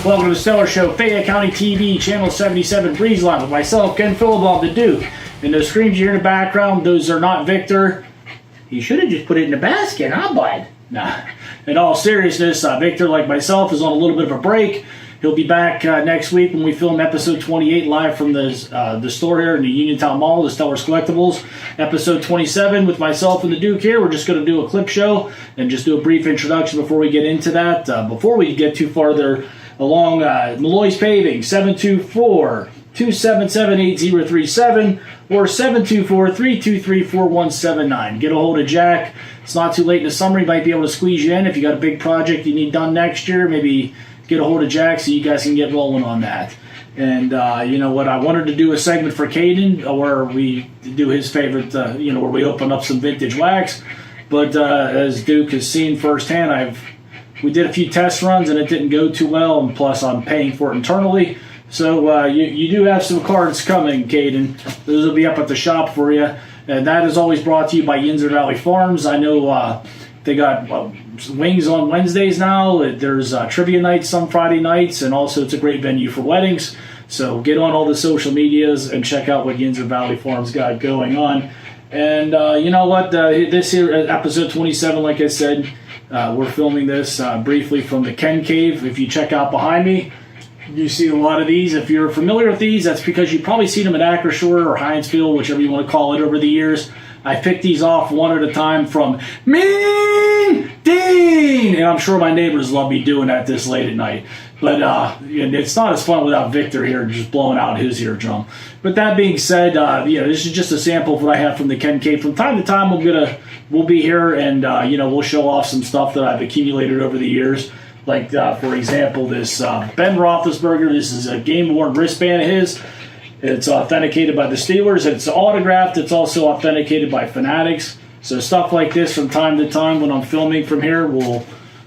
Welcome to the Stellar Show, Fayette County TV, Channel 77 Breeze Line with myself, Ken Philibov, the Duke. And those screams you hear in the background, those are not Victor. You should have just put it in the basket, huh, bud? Nah. In all seriousness, Victor, like myself, is on a little bit of a break. He'll be back next week when we film episode 28 live from the store here in the Uniontown Mall, the Stellar's Collectibles. Episode 27 with myself and the Duke here. We're just going to do a clip show and just do a brief introduction before we get into that. Before we get too farther along, Malloy's Paving, 724-277-8037 or 724-323-4179. Get a hold of Jack. It's not too late in the summer. He might be able to squeeze you in if you got a big project you need done next year. Maybe get a hold of Jack so you guys can get rolling on that. And you know what? I wanted to do a segment for Caden where we do his favorite, where we open up some vintage wax. But as Duke has seen firsthand, we did a few test runs and it didn't go too well. And plus, I'm paying for it internally. So you do have some cards coming, Caden. Those will be up at the shop for you. And that is always brought to you by Yinzer Valley Farms. I know they got wings on Wednesdays now. There's trivia nights some Friday nights, and also it's a great venue for weddings. So get on all the social medias and check out what Yinzer Valley Farms got going on. And you know what? This here, episode 27, like I said, we're filming this briefly from the Ken Cave. If you check out behind me, you see a lot of these. If you're familiar with these, that's because you've probably seen them at Acrisure or Hinesfield, whichever you want to call it, over the years. I picked these off one at a time from Mean Dean, and I'm sure my neighbors love me doing that this late at night. But it's not as fun without Victor here just blowing out his eardrum. But that being said, this is just a sample of what I have from the Ken Cave. From time to time, we'll be here and we'll show off some stuff that I've accumulated over the years. Like for example, this Ben Roethlisberger. This is a game-worn wristband of his. It's authenticated by the Steelers. It's autographed. It's also authenticated by Fanatics. So stuff like this from time to time when I'm filming from here, we'll,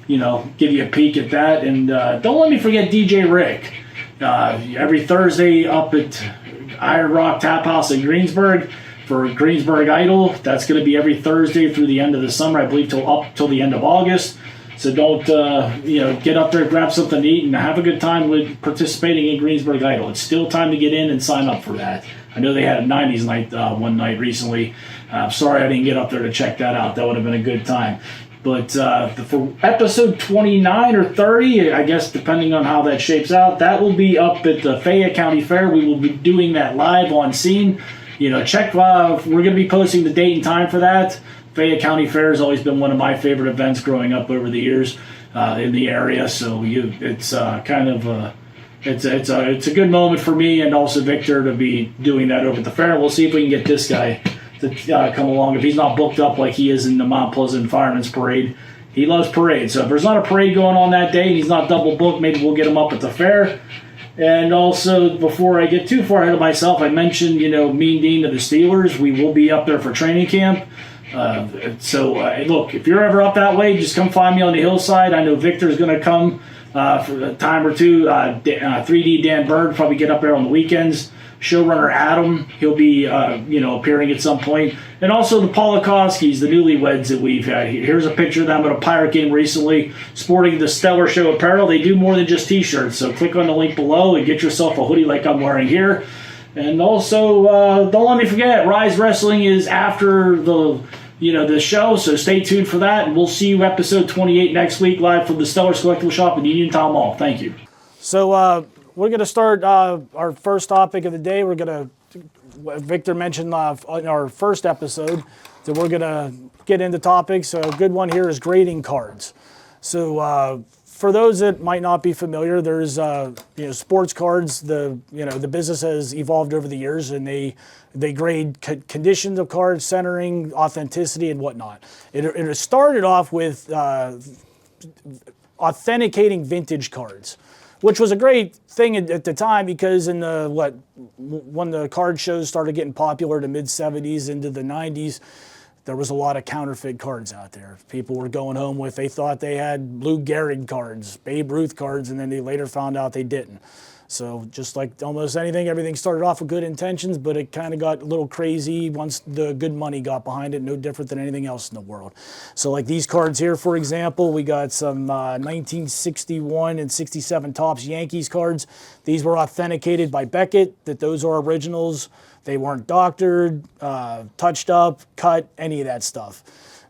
give you a peek at that. And don't let me forget DJ Rick. Every Thursday up at Iron Rock Tap House in Greensburg for Greensburg Idol. That's going to be every Thursday through the end of the summer, I believe, till the end of August. So don't, get up there, grab something to eat, and have a good time with participating in Greensburg Idol. It's still time to get in and sign up for that. I know they had a 90s night one night recently. I'm sorry I didn't get up there to check that out. That would have been a good time. But for episode 29 or 30, I guess depending on how that shapes out, that will be up at the Fayette County Fair. We will be doing that live on scene. Check. We're going to be posting the date and time for that. Fayette County Fair has always been one of my favorite events growing up over the years in the area. So it's it's a good moment for me and also Victor to be doing that over at the fair. We'll see if we can get this guy to come along if he's not booked up like he is in the Mount Pleasant Fireman's Parade. He loves parades. So if there's not a parade going on that day and he's not double booked, maybe we'll get him up at the fair. And also, before I get too far ahead of myself, I mentioned, Mean Dean of the Steelers. We will be up there for training camp. Look, if you're ever up that way, just come find me on the hillside. I know Victor's going to come for a time or two. 3D Dan Bird probably get up there on the weekends. Showrunner Adam, he'll be appearing at some point. And also the Polakowskis, the newlyweds that we've had. Here's a picture of them at a Pirate game recently, sporting the Stellar Show apparel. They do more than just T-shirts, so click on the link below and get yourself a hoodie like I'm wearing here. And also, don't let me forget, Rise Wrestling is after the show, so stay tuned for that. And we'll see you episode 28 next week, live from the Stellar's Collectible Shop in Uniontown Mall. Thank you. So we're going to start our first topic of the day. Victor mentioned in our first episode that we're going to get into topics. A good one here is grading cards. So for those that might not be familiar, there's sports cards. The business has evolved over the years, and they grade conditions of cards, centering, authenticity, and whatnot. It started off with authenticating vintage cards, which was a great thing at the time because when the card shows started getting popular, the mid 70s into the 90s. There was a lot of counterfeit cards out there. People were going home they thought they had Lou Gehrig cards, Babe Ruth cards, and then they later found out they didn't. So just like almost anything, everything started off with good intentions, but it kind of got a little crazy once the good money got behind it, no different than anything else in the world. So like these cards here, for example, we got some 1961 and 67 Topps Yankees cards. These were authenticated by Beckett, that those are originals. They weren't doctored, touched up, cut, any of that stuff.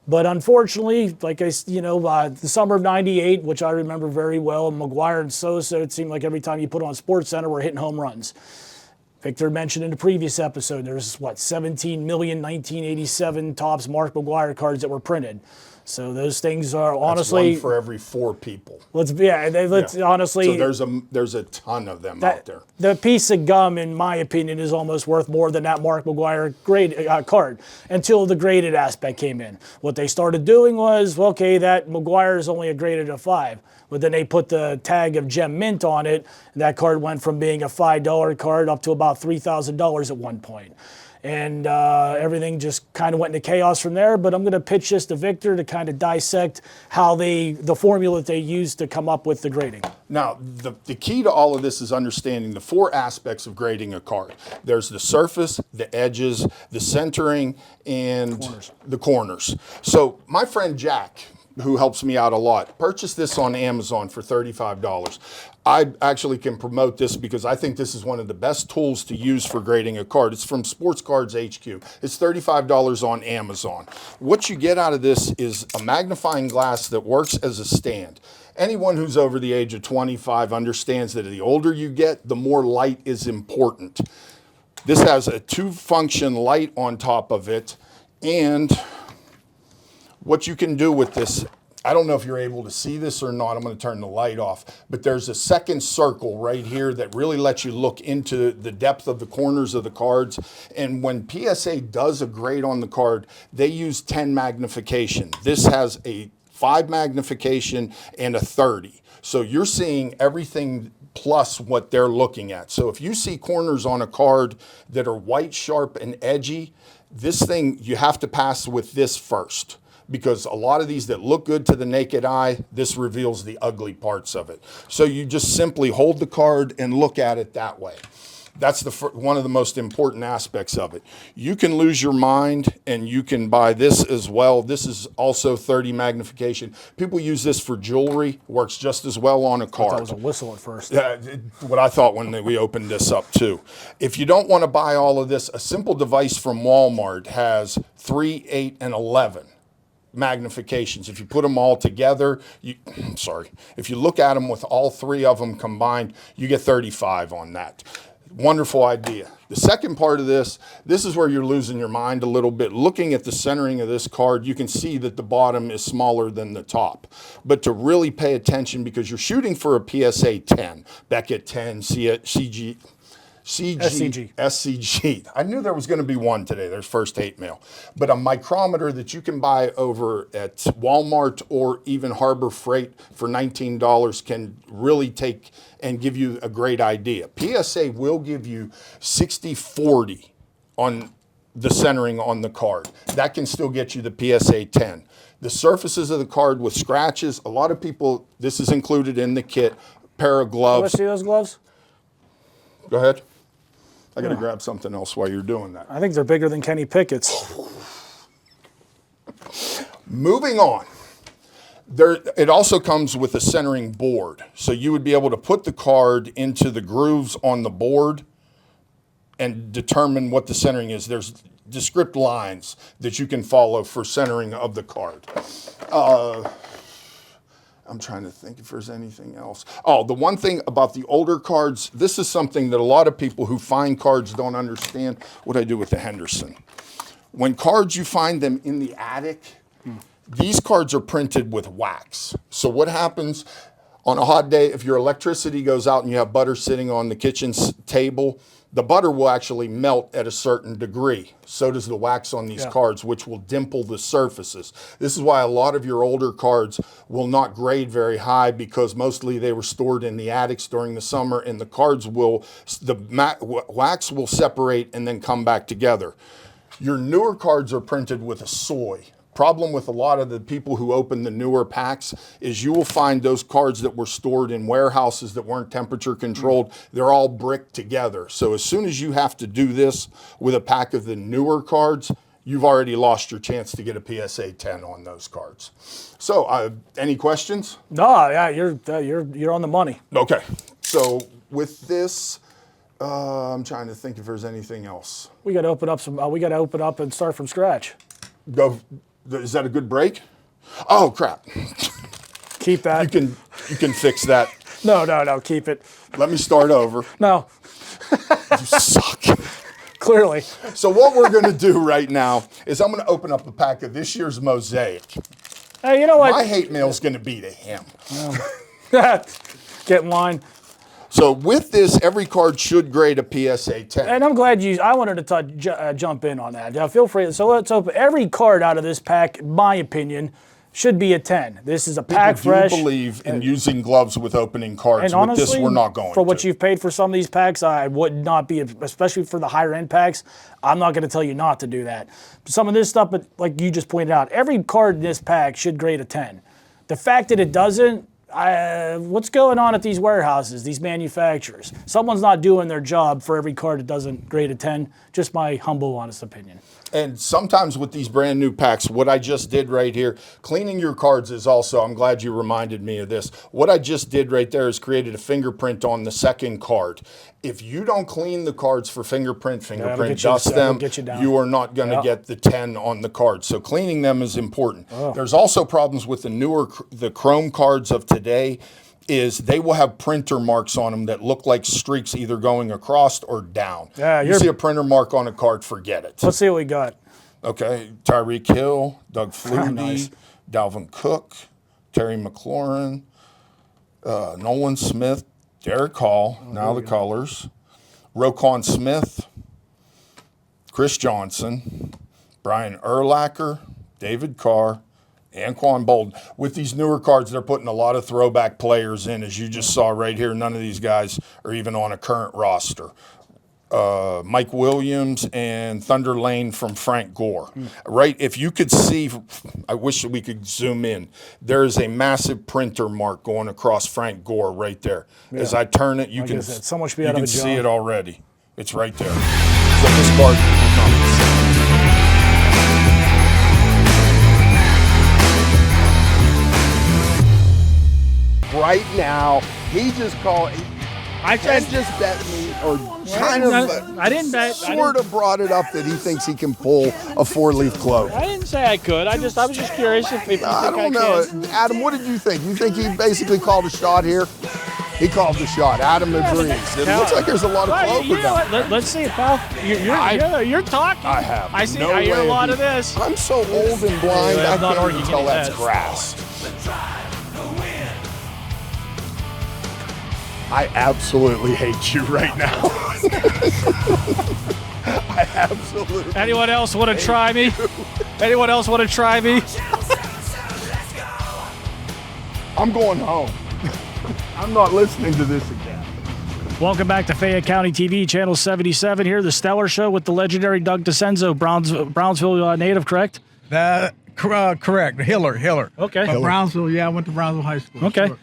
But unfortunately, like the summer of '98, which I remember very well, McGwire and Sosa, it seemed like every time you put on SportsCenter, we're hitting home runs. Victor mentioned in the previous episode, there's 17 million 1987 Topps Mark McGwire cards that were printed. So those things are honestly That's one for every 4 people. Honestly. So there's a ton of them out there. The piece of gum, in my opinion, is almost worth more than that Mark McGwire card until the graded aspect came in. What they started doing was, okay, that McGwire is only a graded a 5. But then they put the tag of Gem Mint on it, and that card went from being a $5 card up to about $3,000 at one point. And everything just kind of went into chaos from there. But I'm going to pitch this to Victor to kind of dissect how the formula that they used to come up with the grading. Now, the key to all of this is understanding the 4 aspects of grading a card. There's the surface, the edges, the centering, and the corners. So my friend Jack, who helps me out a lot, purchased this on Amazon for $35. I actually can promote this because I think this is one of the best tools to use for grading a card. It's from Sports Cards HQ. It's $35 on Amazon. What you get out of this is a magnifying glass that works as a stand. Anyone who's over the age of 25 understands that the older you get, the more light is important. This has a 2-function light on top of it, and what you can do with this, I don't know if you're able to see this or not. I'm going to turn the light off. But there's a second circle right here that really lets you look into the depth of the corners of the cards. And when PSA does a grade on the card, they use 10 magnification. This has a 5 magnification and a 30. So you're seeing everything plus what they're looking at. So if you see corners on a card that are white, sharp, and edgy, this thing, you have to pass with this first. Because a lot of these that look good to the naked eye, this reveals the ugly parts of it. So you just simply hold the card and look at it that way. That's one of the most important aspects of it. You can lose your mind, and you can buy this as well. This is also 30 magnification. People use this for jewelry. Works just as well on a card. I thought it was a whistle at first. What I thought when we opened this up too. If you don't want to buy all of this, a simple device from Walmart has 3, 8, and 11. Magnifications. If you put them all together, if you look at them with all 3 of them combined, you get 35 on that. Wonderful idea. The second part of this is where you're losing your mind a little bit. Looking at the centering of this card, you can see that the bottom is smaller than the top. But to really pay attention, because you're shooting for a PSA 10, Beckett 10, SCG. I knew there was going to be one today. There's first hate mail. But a micrometer that you can buy over at Walmart or even Harbor Freight for $19 can really take and give you a great idea. PSA will give you 60-40 on the centering on the card. That can still get you the PSA 10. The surfaces of the card with scratches, a lot of people, this is included in the kit, pair of gloves. Let's see those gloves. Go ahead. I got to grab something else while you're doing that. I think they're bigger than Kenny Pickett's. Moving on. It also comes with a centering board. So you would be able to put the card into the grooves on the board and determine what the centering is. There's descript lines that you can follow for centering of the card. I'm trying to think if there's anything else. Oh, the one thing about the older cards, this is something that a lot of people who find cards don't understand. What I do with the Henderson. When cards, you find them in the attic, these cards are printed with wax. So what happens on a hot day, if your electricity goes out and you have butter sitting on the kitchen table, the butter will actually melt at a certain degree. So does the wax on these cards, which will dimple the surfaces. This is why a lot of your older cards will not grade very high, because mostly they were stored in the attics during the summer, and the cards wax will separate and then come back together. Your newer cards are printed with a soy problem with a lot of the people who open the newer packs is you will find those cards that were stored in warehouses that weren't temperature controlled. They're all bricked together. So as soon as you have to do this with a pack of the newer cards, you've already lost your chance to get a PSA 10 on those cards. So any questions? No, yeah, you're on the money. Okay. So with this, I'm trying to think if there's anything else. We got to open up some. We got to open up and start from scratch. Go. Is that a good break? Oh crap! Keep that. You can fix that. No. Keep it. Let me start over. No. You suck. Clearly. So what we're going to do right now is I'm going to open up a pack of this year's Mosaic. Hey, you know what? My hate mail's going to be to him. Get in line. So with this, every card should grade a PSA 10. And I'm glad I wanted to jump in on that. Feel free. So let's open every card out of this pack. In my opinion, should be a 10. This is a pack fresh. I do believe in using gloves with opening cards. And honestly, with this, we're not going for what to. you've paid for some of these packs, I would not be, especially for the higher end packs. I'm not going to tell you not to do that. Some of this stuff, but like you just pointed out, every card in this pack should grade a 10. The fact that it doesn't, what's going on at these warehouses, these manufacturers? Someone's not doing their job for every card that doesn't grade a 10. Just my humble, honest opinion. And sometimes with these brand new packs, what I just did right here, cleaning your cards is also, I'm glad you reminded me of this. What I just did right there is created a fingerprint on the second card. If you don't clean the cards for fingerprint, dust them, you are not going to get the 10 on the card. So cleaning them is important. There's also problems with the Chrome cards of today. Is they will have printer marks on them that look like streaks either going across or down. Yeah, you see a printer mark on a card, forget it. Let's see what we got. Okay, Tyreek Hill, Doug Flutie, nice. Dalvin Cook, Terry McLaurin, Nolan Smith, Derek Hall, now the colors, Roquan Smith, Chris Johnson, Brian Urlacher, David Carr, Anquan Bolden. With these newer cards, they're putting a lot of throwback players in, as you just saw right here. None of these guys are even on a current roster. Mike Williams and Thunder Lane from Frank Gore. Right? If you could see, I wish that we could zoom in. There is a massive printer mark going across Frank Gore right there. Yeah. As I turn it, you can see it already. It's right there. So this card right now, he just called. I just bet me, or kind of. I didn't bet. Sort of brought it up that he thinks he can pull a four-leaf clover. I didn't say I could. I was just curious if people I don't know. Adam, what did you think? You think he basically called a shot here? He called the shot. Adam agrees. It looks like there's a lot of clover down. Let's see it, pal. You're talking. I have. I see. I hear a lot of this. I'm so old and blind, I can't even tell that's grass. I absolutely hate you right now. I absolutely. Anyone else want to try me? Anyone else want to try me? I'm going home. I'm not listening to this again. Welcome back to Fayette County TV, Channel 77 here, the Stellar Show with the legendary Doug DeCenzo, Brownsville native, correct? Correct. Hiller. Okay. But Brownsville, I went to Brownsville High School. Okay. Sure.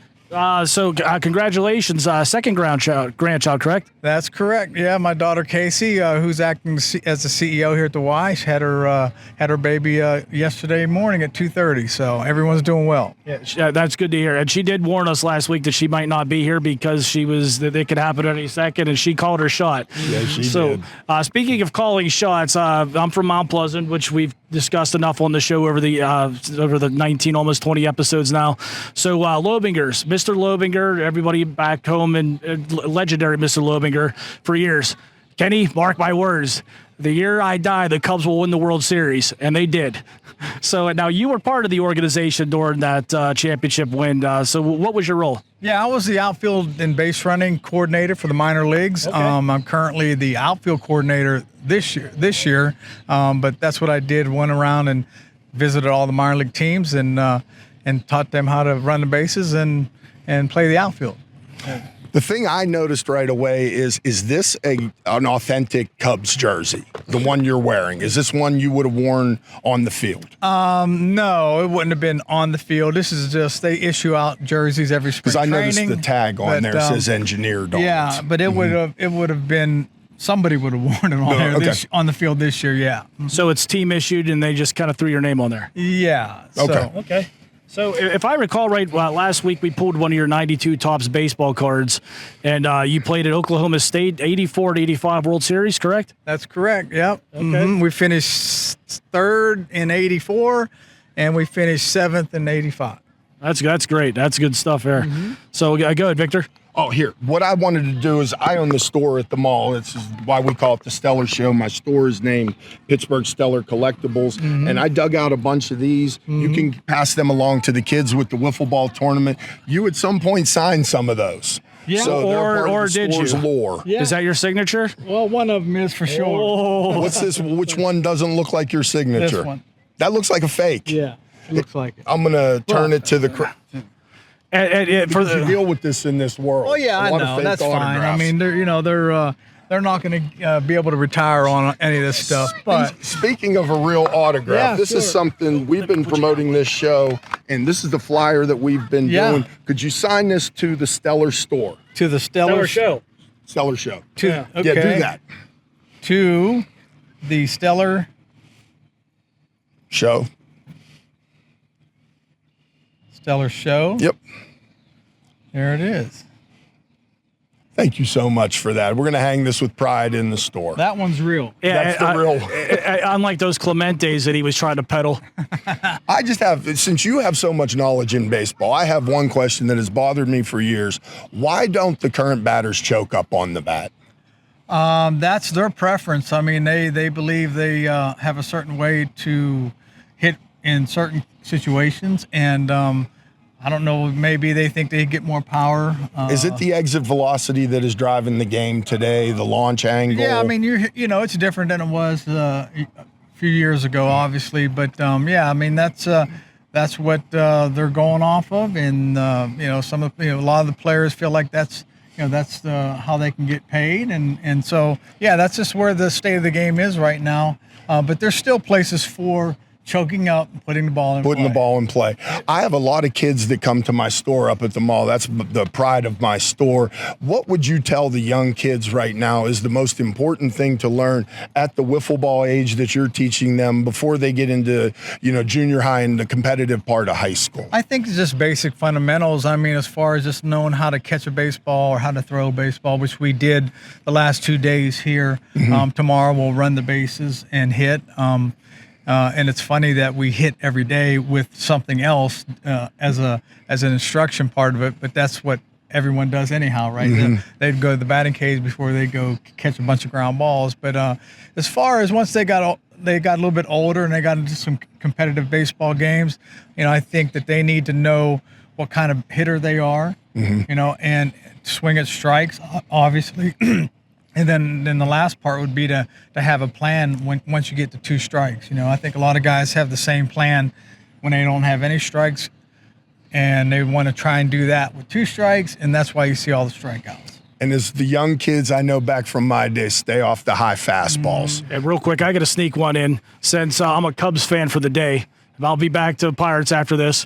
So grandchildren, second grandchild, correct? That's correct. Yeah, my daughter Casey, who's acting as the CEO here at the Y, she had her baby yesterday morning at 2:30. So everyone's doing well. Yeah, that's good to hear. And she did warn us last week that she might not be here because that it could happen at any second, and she called her shot. Yeah, she did. Speaking of calling shots, I'm from Mount Pleasant, which we've discussed enough on the show over the 19, almost 20 episodes now. So Lobingers, Mr. Lobinger, everybody back home, and legendary Mr. Lobinger for years. Kenny, mark my words. The year I die, the Cubs will win the World Series, and they did. So now you were part of the organization during that championship win. So what was your role? Yeah, I was the outfield and base running coordinator for the minor leagues. Okay. I'm currently the outfield coordinator this year. But that's what I did. Went around and visited all the minor league teams and taught them how to run the bases and play the outfield. The thing I noticed right away is this an authentic Cubs jersey? The one you're wearing? Is this one you would have worn on the field? No, it wouldn't have been on the field. This is just they issue out jerseys every spring Because I training. noticed the tag on but, there says engineered on Yeah, it. but it would have been somebody would have worn it on there okay. on the field this year. Yeah, So it's team issued, and they just kind of threw your name on there. yeah. So, Okay. Okay. So if I recall right, last week we pulled one of your 92 Topps baseball cards, and you played at Oklahoma State 84 to 85 World Series, correct? That's correct. Yep. Mhm. We finished third in '84, and we finished seventh in '85. That's great. That's good stuff there. So go ahead, Victor. Oh, here. What I wanted to do is I own the store at the mall. This is why we call it the Stellar Show. My store is named Pittsburgh Stellar Collectibles. And I dug out a bunch of these. You can pass them along to the kids with the wiffle ball tournament. You at some point signed some of those. Yeah. So they're part Or of the did store's you? lore. Yeah. Is that your signature? Well, one of them is for sure. Oh, What's this? Which one doesn't look like your signature? This one. That looks like a fake. Yeah, it looks like it. I'm going to turn it to the... for you the, deal with this in this world. Oh yeah, A I lot of know. fake That's fine. I autographs. mean, they're not going to be able to retire on any of this stuff. But Speaking of a real autograph, Yeah, this is sure. something we've been promoting this show, and this is the flyer that we've been Yeah. doing. Could you sign this to the Stellar store? to the Stellar show. Stellar Show. To, Yeah. okay, Yeah, do that. To the Stellar Show. Show. Yep. There it is. Thank you so much for that. We're going to hang this with pride in the store. That one's real. Yeah, That's the real. unlike those Clementes that he was trying to peddle. I just have, since you have so much knowledge in baseball, I have one question that has bothered me for years. Why don't the current batters choke up on the bat? That's their preference. I mean, they believe they have a certain way to hit in certain situations, and I don't know. Maybe they think they get more power. Is it the exit velocity that is driving the game today? The launch angle? Yeah, I mean, you know, it's different than it was a few years ago, obviously. But yeah, I mean, that's what they're going off of, and you know, a lot of the players feel like that's how they can get paid, and so yeah, that's just where the state of the game is right now. But there's still places for choking up, putting the ball in Putting play. the ball in play. I have a lot of kids that come to my store up at the mall. That's the pride of my store. What would you tell the young kids right now is the most important thing to learn at the wiffle ball age that you're teaching them before they get into, junior high and the competitive part of high school? I think it's just basic fundamentals. I mean, as far as just knowing how to catch a baseball or how to throw a baseball, which we did the last 2 days here. Tomorrow we'll run the bases and hit. And it's funny that we hit every day with something else as an instruction part of it, but that's what everyone does anyhow, right? They'd go to the batting cage before they go catch a bunch of ground balls. But as far as once they got a little bit older and they got into some competitive baseball games, I think that they need to know what kind of hitter they are, and swing at strikes, obviously. And then the last part would be to have a plan once you get to 2 strikes. I think a lot of guys have the same plan when they don't have any strikes, and they want to try and do that with 2 strikes, and that's why you see all the strikeouts. And as the young kids I know back from my day, stay off the high fastballs. And real quick, I got to sneak one in since I'm a Cubs fan for the day. I'll be back to Pirates after this.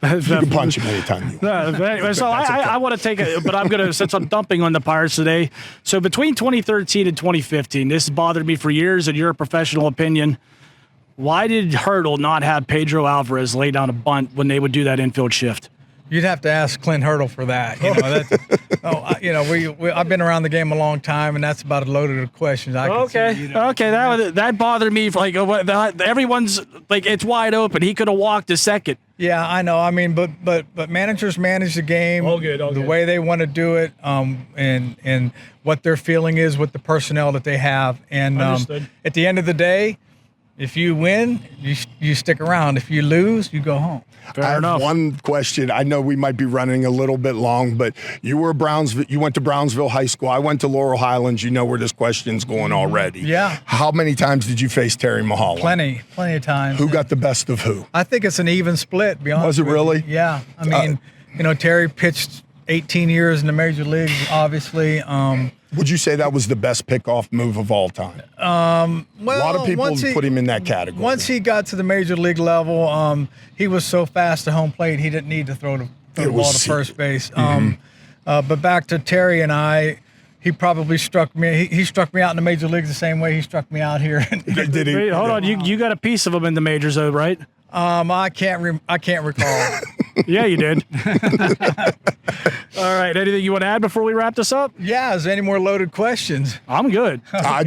You can punch him anytime you want. Anyway, so I want to take it, but I'm going to, since I'm dumping on the Pirates today. So between 2013 and 2015, this has bothered me for years, in your professional opinion. Why did Hurdle not have Pedro Alvarez lay down a bunt when they would do that infield shift? You'd have to ask Clint Hurdle for that. I've been around the game a long time, and that's about as loaded a question as I can see. Okay, that bothered me. Like everyone's like, it's wide open. He could have walked a second. Yeah, I know. I mean, but managers manage the game the way they want to do it, and what their feeling is with the personnel that they have. And at the end of the day, if you win, you stick around. If you lose, you go home. Fair enough. One question. I know we might be running a little bit long, but you went to Brownsville High School. I went to Laurel Highlands. You know where this question's going already. Yeah. How many times did you face Terry Mulholland? Plenty of times. Who got the best of who? I think it's an even split. To be honest Was it with really? you. Yeah. I mean, Terry pitched 18 years in the major leagues, obviously. Would you say that was the best pickoff move of all time? Well, A lot of people put him in that category. Once he got to the major league level, he was so fast at home plate, he didn't need to throw the ball to first base. But back to Terry and I, he probably struck me. He struck me out in the major leagues the same way he struck me out here. Did he? Wait, hold on, you got a piece of him in the majors, though, right? I can't recall. Yeah, you did. All right. Anything you want to add before we wrap this up? Yeah, is there any more loaded questions? I'm good. I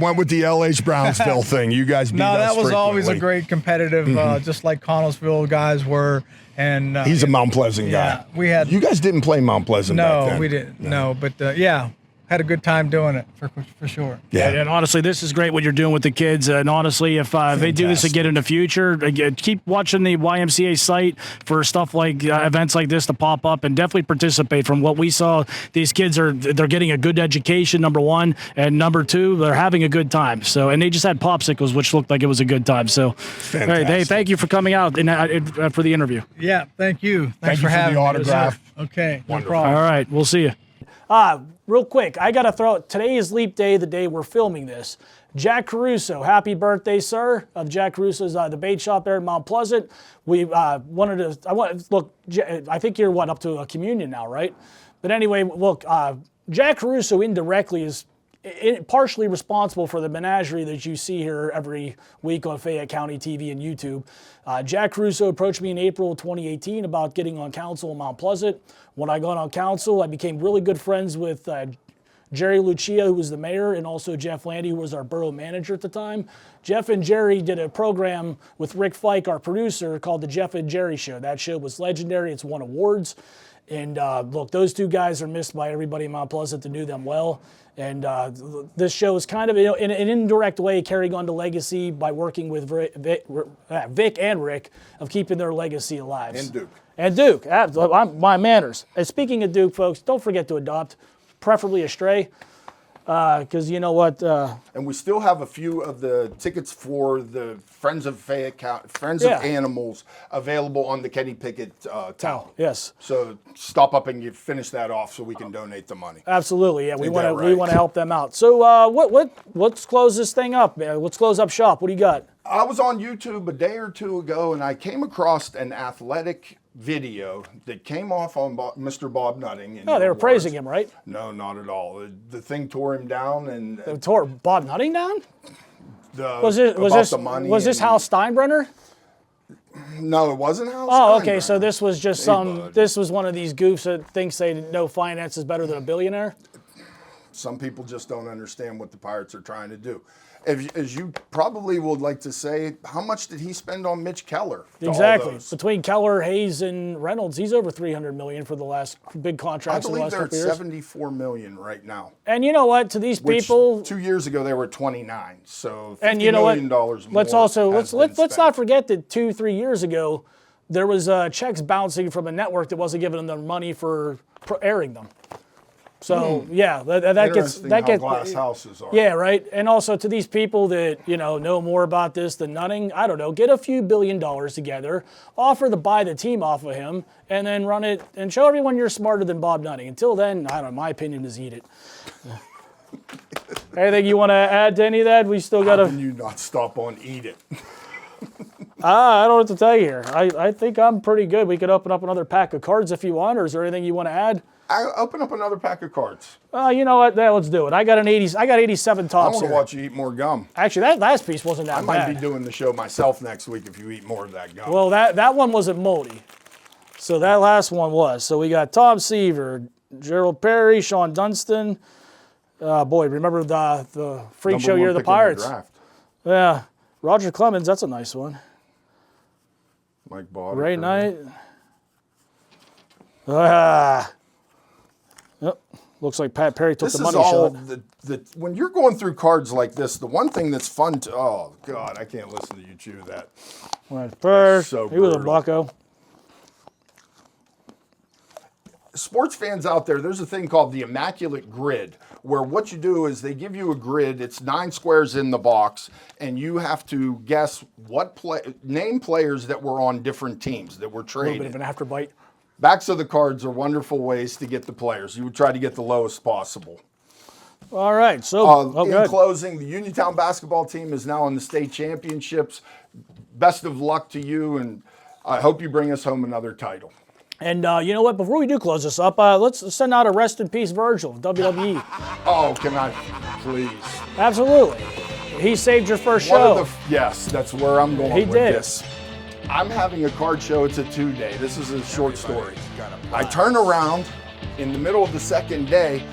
went with the LH Brownsville thing. You guys beat us No, that was always a frequently. great competitive, just like Connellsville guys were. And He's a Mount Pleasant guy. yeah, we had. You guys didn't play Mount Pleasant back No, then. we didn't. No, but yeah, had a good time doing it for sure. Yeah. And honestly, this is great what you're doing with the kids. And honestly, if they do this again in the future, again, keep watching the YMCA site for stuff like events like this to pop up, and definitely participate. From what we saw, these kids they're getting a good education, number one, and number two, they're having a good time. So, and they just had popsicles, which looked like it was a good time. So, all right, hey, thank you for coming out and for the interview. Yeah, thank you. Thanks you for the having me. autograph. Okay, no Wonderful. problem. All right, we'll see you. Real quick, I got to throw, today is Leap Day, the day we're filming this. Jack Caruso, happy birthday, sir. Of Jack Caruso's the bait shop there in Mount Pleasant. We look, I think you're up to a communion now, right? But anyway, look, Jack Caruso indirectly is partially responsible for the menagerie that you see here every week on Fayette County TV and YouTube. Jack Caruso approached me in April of 2018 about getting on council in Mount Pleasant. When I got on council, I became really good friends with Jerry Lucia, who was the mayor, and also Jeff Landy, who was our borough manager at the time. Jeff and Jerry did a program with Rick Fike, our producer, called The Jeff and Jerry Show. That show was legendary. It's won awards. And look, those two guys are missed by everybody in Mount Pleasant that knew them well. And this show is kind of, in an indirect way, carrying on the legacy by working with Vic and Rick of keeping their legacy alive. And Duke. And Duke. My manners. And speaking of Duke, folks, don't forget to adopt, preferably a stray, because you know what? And we still have a few of the tickets for the Friends of Fayette County, Friends Yeah. of Animals available on the Kenny Pickett towel. Yes. So stop up and finish that off so we can donate the money. Absolutely, yeah. We Ain't want that to right? help them out. So let's close this thing up, man. Let's close up shop. What do you got? I was on YouTube a day or two ago, and I came across an athletic video that came off on Mr. Bob Nutting. Oh, they were praising him, right? No, not at all. The thing tore him down, and They tore Bob Nutting down. Was the money this and- Hal Steinbrenner? No, it wasn't Hal Oh, okay. Steinbrenner. So this was just bud. this was one of these goofs that thinks they know finance is better than a billionaire. Some people just don't understand what the Pirates are trying to do. As you probably would like to say, how much did he spend on Mitch Keller? to all Exactly. those? Between Keller, Hayes, and Reynolds, he's over $300 million for the last big I contracts in the believe last they're at couple years. 74 million right now. And you know what? To these Which people, 2 years ago they were at 29. So $50 and you know what? million more. Let's also has let's been not spent. forget that 2-3 years ago there was checks bouncing from a network that wasn't giving them the money for airing them. So yeah, that gets Interesting that how gets glass houses are. yeah, right. And also to these people that know more about this than Nutting, I don't know, get a few $1 billion together, offer to buy the team off of him, and then run it and show everyone you're smarter than Bob Nutting. Until then, I don't know. My opinion is eat it. Anything you want to add to any of that? We still got How to. can you not stop on eat it? I don't know what to tell you here. I think I'm pretty good. We could open up another pack of cards if you want, or is there anything you want to add? I open up another pack of cards. You know what? Yeah, let's do it. I got 87 I tops want to here. watch you eat more gum. Actually, that last piece wasn't that I might bad. be doing the show myself next week if you eat more of that gum. Well, that one wasn't moldy. So that last one was. So we got Tom Seaver, Gerald Perry, Sean Dunston. Boy, remember the freak Number show one year of the pick in Pirates? draft. Yeah. Roger Clemens, that's a nice one. Mike Bauder. Ray Knight. Yep. Looks like Pat Perry took This the is money all shot. when you're going through cards like this, the one thing that's fun to, oh God, I can't listen to you chew that. Right first. So He was a brutal. bucko. Sports fans out there, there's a thing called the Immaculate Grid, where what you do is they give you a grid, it's 9 squares in the box, and you have to guess name players that were on different teams that were A little bit traded. of an afterbite. Backs of the cards are wonderful ways to get the players. You would try to get the lowest possible. All right. So, In good. closing, the Uniontown basketball team is now in the state championships. Best of luck to you, and I hope you bring us home another title. And you know what? Before we do close this up, let's send out a rest in peace, Virgil, WWE. Oh, can I please? Absolutely. He saved your first One show. of the, yes, that's where I'm going He with did. this. I'm having a card show. It's a 2-day. This is a short story. I turn around in the middle of the second day.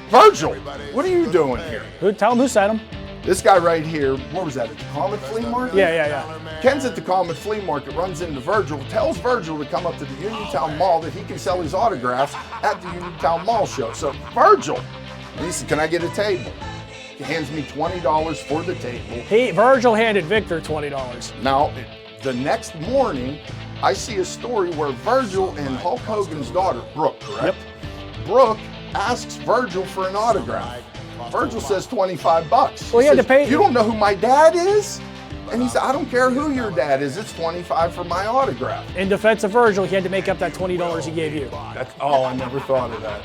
Virgil, what are you doing here? Tell him who sent him. This guy right here, what was that, at the Comet Flea Market? Yeah. Ken's at the Comet Flea Market, runs into Virgil, tells Virgil to come up to the Uniontown Mall that he can sell his autographs at the Uniontown Mall show. So Virgil, and he said, can I get a table? He hands me $20 for the table. Virgil handed Victor $20. Now, the next morning, I see a story where Virgil and Hulk Hogan's daughter, Brooke, correct? Yep. Brooke asks Virgil for an autograph. Virgil says $25. Well, he had to pay. You don't know who my dad is? And he said, I don't care who your dad is. It's $25 for my autograph. In defense of Virgil, he had to make up that $20 he gave you. I never thought of that.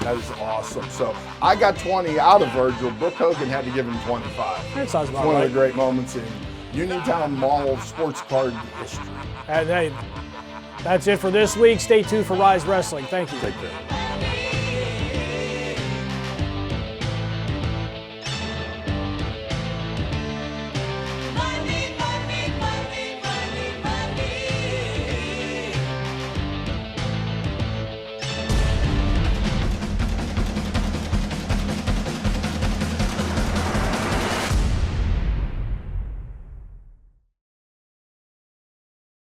That is awesome. So I got 20 out of Virgil. Brooke Hogan had to give him 25. That sounds about One right. of the great moments in Uniontown Mall sports card history. And hey, that's it for this week. Stay tuned for Rise Wrestling. Thank you. Take care.